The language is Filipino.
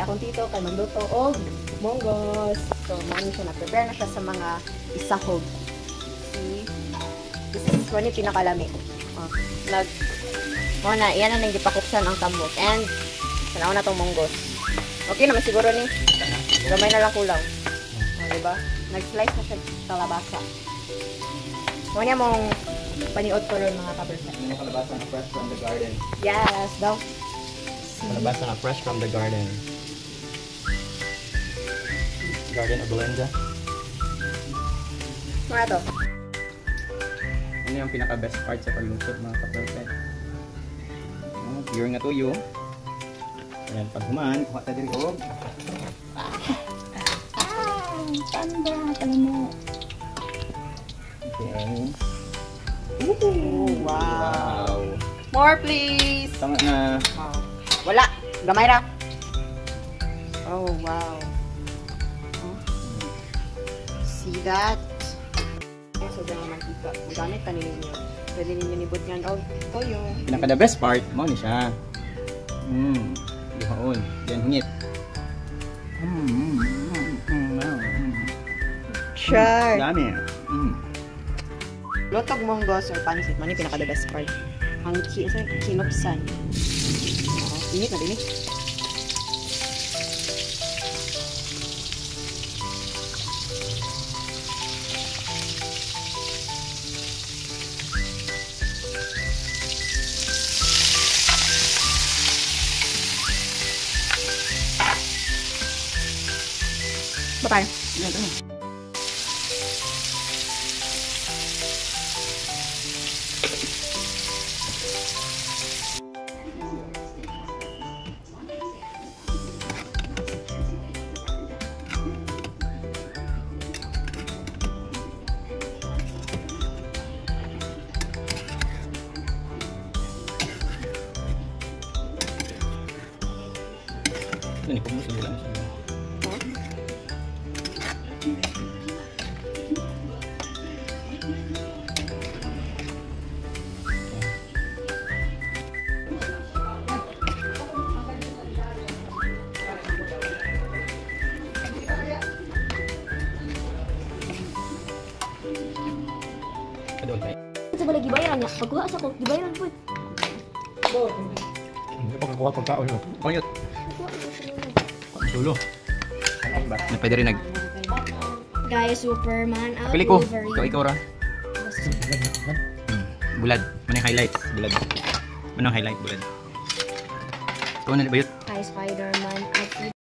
akong tito kay magluto og monggos. So, mao siya na-prepare na siya sa mga isahog. See? This is one yung pinakalami. Muna, iyan na nang gipakuksan ang tambok. And, sanaw na tong monggos. Okay naman siguro ni. Gamay na lang kulang. Diba? Nag-slice na siya kalabasa. Muna mong paniod ko rin mga kabersa. Yung kalabasa na fresh from the garden. Yes, daw. Kalabasa na fresh from the garden. Garden of Belinda. Mga to. Ano yung pinaka-best part sa pagluto mga ka-perfect? Pure nga tuyo. Ayan, pag human, kuha tayo rin og. Tanda, tala mo. Okay. Ooh, wow. More please. Tama na. Wow. Wala. Gamay ra. Oh, wow. Oh. See that? So, dyan naman ika. Magamit ka ninyo. Pwede ninyo nibot yan. Oh, toyo. Pinaka-the best part, mo ni siya. Duhaon. Yan, hingit. Sure. Dami. Lotog monggos or pansit man yung pinaka-the best part. Ang kinupsan. Init na din eh. Bye-bye. Ini kumuha sila lang siya. Kadol tayo. Sa bala gibayaran niya. Pagkuha sa ko, gibayaran po. Hindi pa kakuha pagkaon mo. Pangit. Dulo. Na pwede rin nag... Guys, Superman out. Pili ko. Wolverine. Ikaw ra. Bulad. Manang highlight. Bulad. Manang highlight. Bulad. Ikaw na ba yun? Guys, Spider-Man out.